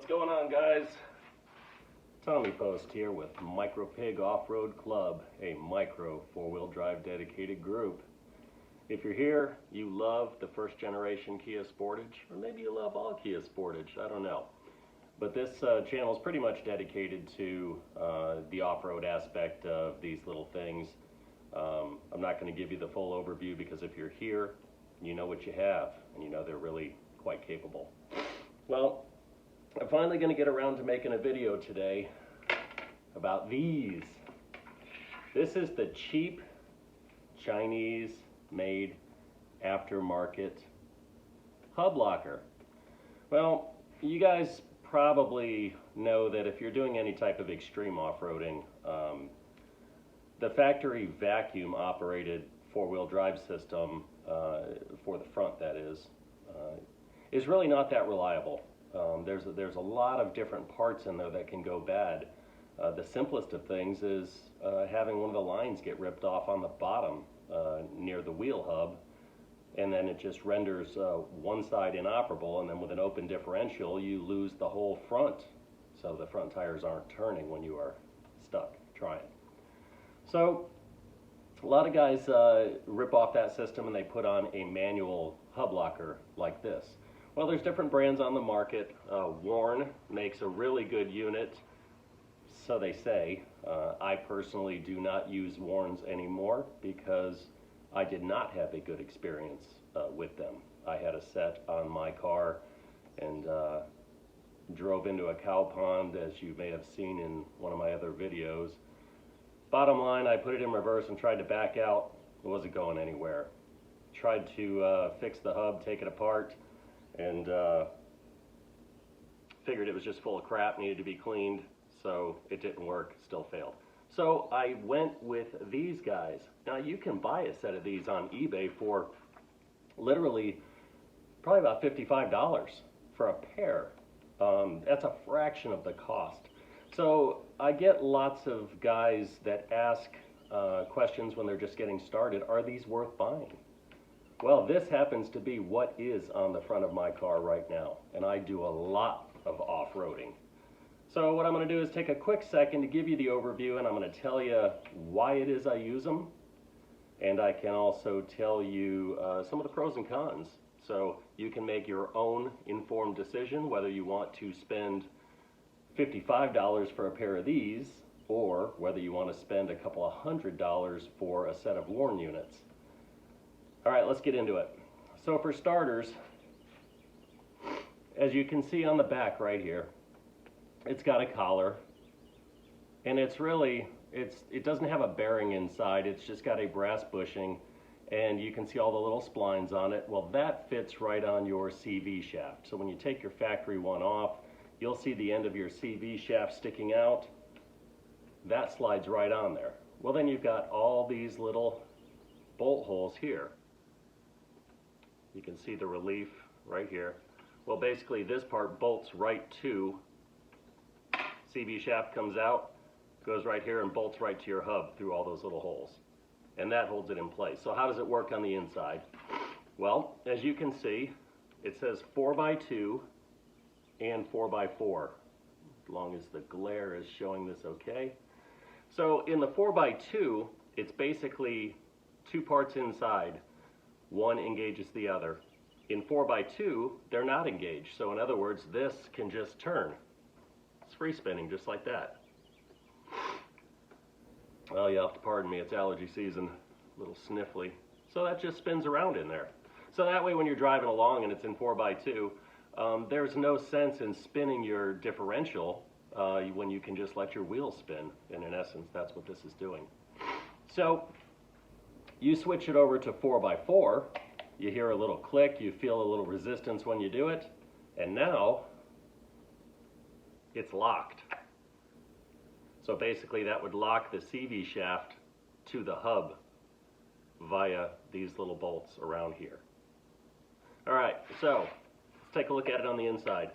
What's going on, guys? Tommy Post here with Micro Pig Off-Road Club, a micro four-wheel drive dedicated group. If you're here, you love the first generation Kia Sportage, or maybe you love all Kia Sportage, I don't know. But this channel is pretty much dedicated to the off-road aspect of these little things. I'm not going to give you the full overview because if you're here, you know what you have, and you know they're really quite capable. Well, I'm finally going to get around to making a video today about these. This is the cheap Chinese-made aftermarket hub locker. Well, you guys probably know that if you're doing any type of extreme off-roading, the factory vacuum operated four-wheel drive system, for the front that is really not that reliable. There's a lot of different parts in there that can go bad. The simplest of things is having one of the lines get ripped off on the bottom near the wheel hub, and then it just renders one side inoperable, and then with an open differential you lose the whole front, so the front tires aren't turning when you are stuck trying. So a lot of guys rip off that system and they put on a manual hub locker like this. Well, there's different brands on the market. Warn makes a really good unit, so they say. I personally do not use Warns anymore because I did not have a good experience with them. I had a set on my car and drove into a cow pond, as you may have seen in one of my other videos. Bottom line, I put it in reverse and tried to back out. It wasn't going anywhere. Tried to fix the hub, take it apart, and figured it was just full of crap, needed to be cleaned, so it didn't work, still failed. So I went with these guys. Now you can buy a set of these on eBay for literally probably about $55 for a pair. That's a fraction of the cost. So I get lots of guys that ask questions when they're just getting started. Are these worth buying? Well, this happens to be what is on the front of my car right now, and I do a lot of off-roading. So what I'm going to do is take a quick second to give you the overview, and I'm going to tell you why it is I use them, and I can also tell you some of the pros and cons, so you can make your own informed decision whether you want to spend $55 for a pair of these, or whether you want to spend a couple of $100 for a set of Warn units. All right, let's get into it. So for starters, as you can see on the back right here, it's got a collar, and it doesn't have a bearing inside, it's just got a brass bushing, and you can see all the little splines on it. Well, that fits right on your CV shaft. So when you take your factory one off, you'll see the end of your CV shaft sticking out. That slides right on there. Well, then you've got all these little bolt holes here. You can see the relief right here. Well, basically this part bolts right to, CV shaft comes out, goes right here and bolts right to your hub through all those little holes. And that holds it in place. So how does it work on the inside? Well, as you can see, it says 4x2 and 4x4, as long as the glare is showing this okay. So in the 4x2, it's basically two parts inside. One engages the other. In 4x2, they're not engaged. So in other words, this can just turn. It's free spinning just like that. Well, you have to pardon me, it's allergy season, a little sniffly. So that just spins around in there. So that way when you're driving along and it's in 4x2, there's no sense in spinning your differential when you can just let your wheels spin. And in essence, that's what this is doing. So you switch it over to 4x4, you hear a little click, you feel a little resistance when you do it, and now it's locked. So basically that would lock the CV shaft to the hub via these little bolts around here. All right, so let's take a look at it on the inside.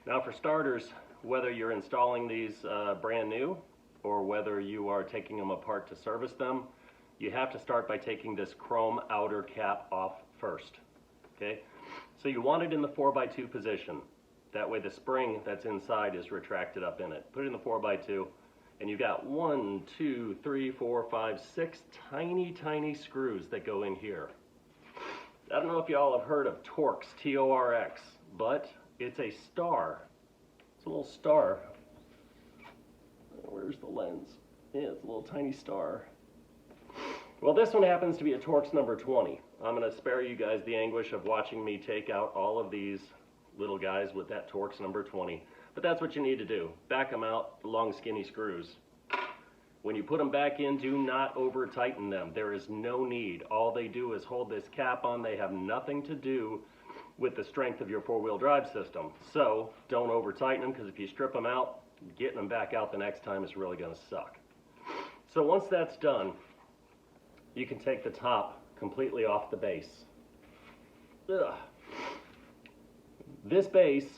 Now for starters, whether you're installing these brand new or whether you are taking them apart to service them, you have to start by taking this chrome outer cap off first. Okay, so you want it in the 4x2 position. That way the spring that's inside is retracted up in it. Put it in the 4x2, and you've got 1, 2, 3, 4, 5, 6 tiny screws that go in here. I don't know if y'all have heard of Torx, T-O-R-X, but it's a star. It's a little star. Where's the lens? Yeah, it's a little tiny star. Well, this one happens to be a Torx number 20. I'm going to spare you guys the anguish of watching me take out all of these little guys with that Torx number 20. But that's what you need to do. Back them out, long skinny screws. When you put them back in, do not over tighten them. There is no need. All they do is hold this cap on. They have nothing to do with the strength of your four-wheel drive system. So don't over tighten them, because if you strip them out, getting them back out the next time is really going to suck. So once that's done, you can take the top completely off the base. Ugh. This base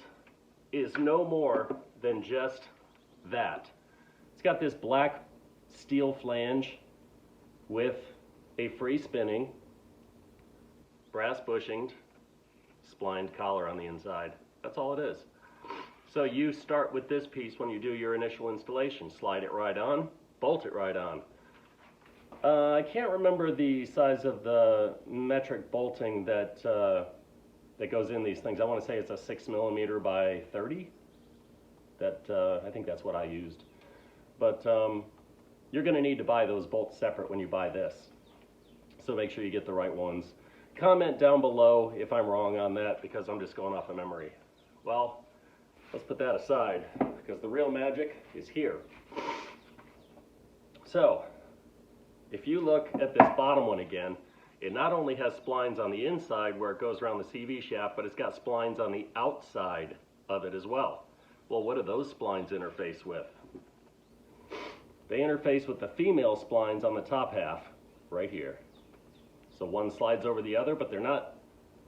is no more than just that. It's got this black steel flange with a free spinning, brass bushinged, splined collar on the inside. That's all it is. So you start with this piece when you do your initial installation. Slide it right on, bolt it right on. I can't remember the size of the metric bolting that goes in these things. I want to say it's a 6mm by 30. I think that's what I used. But you're going to need to buy those bolts separate when you buy this. So make sure you get the right ones. Comment down below if I'm wrong on that, because I'm just going off of memory. Well, let's put that aside, because the real magic is here. So, if you look at this bottom one again, it not only has splines on the inside where it goes around the CV shaft, but it's got splines on the outside of it as well. Well, what do those splines interface with? They interface with the female splines on the top half, right here. So one slides over the other, but they're not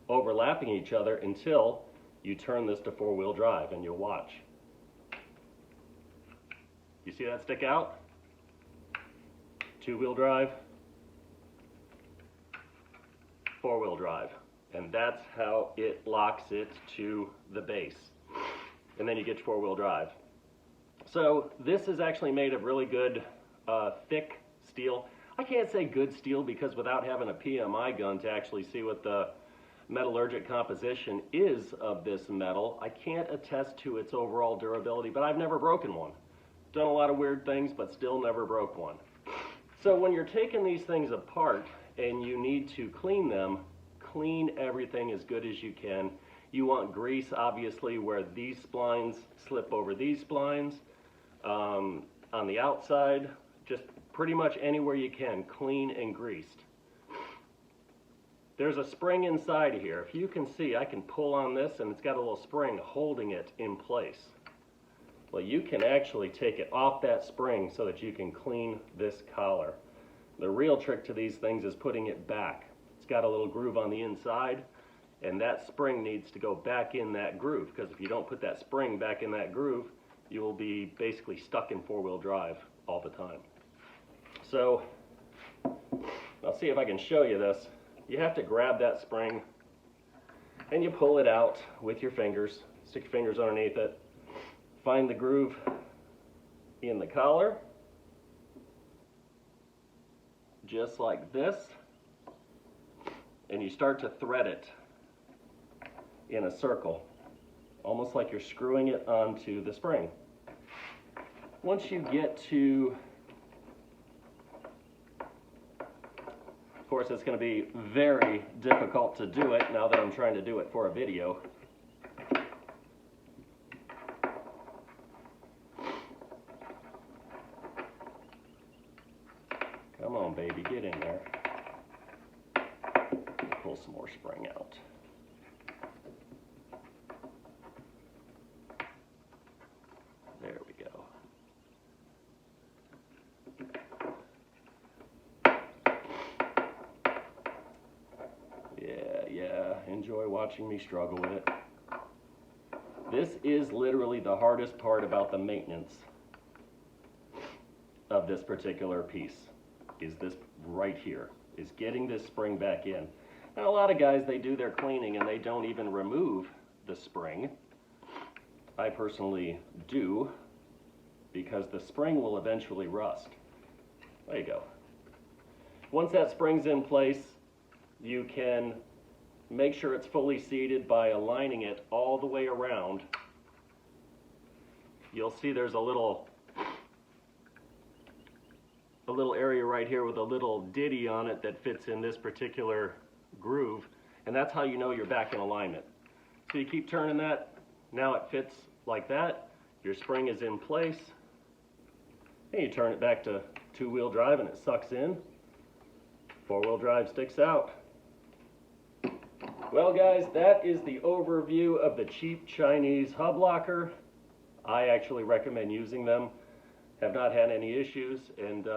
overlapping each other until you turn this to four-wheel drive, and you'll watch. You see that stick out? Two-wheel drive, four-wheel drive, and that's how it locks it to the base. And then you get your four-wheel drive. So this is actually made of really good thick steel. I can't say good steel because without having a PMI gun to actually see what the metallurgic composition is of this metal, I can't attest to its overall durability, but I've never broken one. Done a lot of weird things, but still never broke one. So when you're taking these things apart and you need to clean them, clean everything as good as you can. You want grease, obviously, where these splines slip over these splines. On the outside, just pretty much anywhere you can, clean and greased. There's a spring inside of here. If you can see, I can pull on this and it's got a little spring holding it in place. Well, you can actually take it off that spring so that you can clean this collar. The real trick to these things is putting it back. It's got a little groove on the inside, and that spring needs to go back in that groove, because if you don't put that spring back in that groove, you will be basically stuck in four-wheel drive all the time. So, I'll see if I can show you this. You have to grab that spring, and you pull it out with your fingers. Stick your fingers underneath it. Find the groove in the collar, just like this, and you start to thread it in a circle, almost like you're screwing it onto the spring. Once you get to, of course it's going to be very difficult to do it now that I'm trying to do it for a video. Come on, baby, get in there. Pull some more spring out. There we go. Yeah, enjoy watching me struggle with it. This is literally the hardest part about the maintenance of this particular piece. Is this right here, is getting this spring back in. Now a lot of guys, they do their cleaning and they don't even remove the spring. I personally do, because the spring will eventually rust. There you go. Once that spring's in place, you can make sure it's fully seated by aligning it all the way around. You'll see there's a little area right here with a little ditty on it that fits in this particular groove, and that's how you know you're back in alignment. So you keep turning that, now it fits like that, your spring is in place, and you turn it back to two-wheel drive and it sucks in, four-wheel drive sticks out. Well guys, that is the overview of the cheap Chinese hub locker. I actually recommend using them. Have not had any issues, and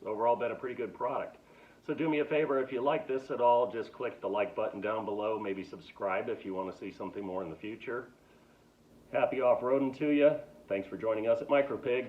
overall been a pretty good product. So do me a favor, if you like this at all, just click the like button down below, maybe subscribe if you want to see something more in the future. Happy off-roading to you. Thanks for joining us at MicroPig.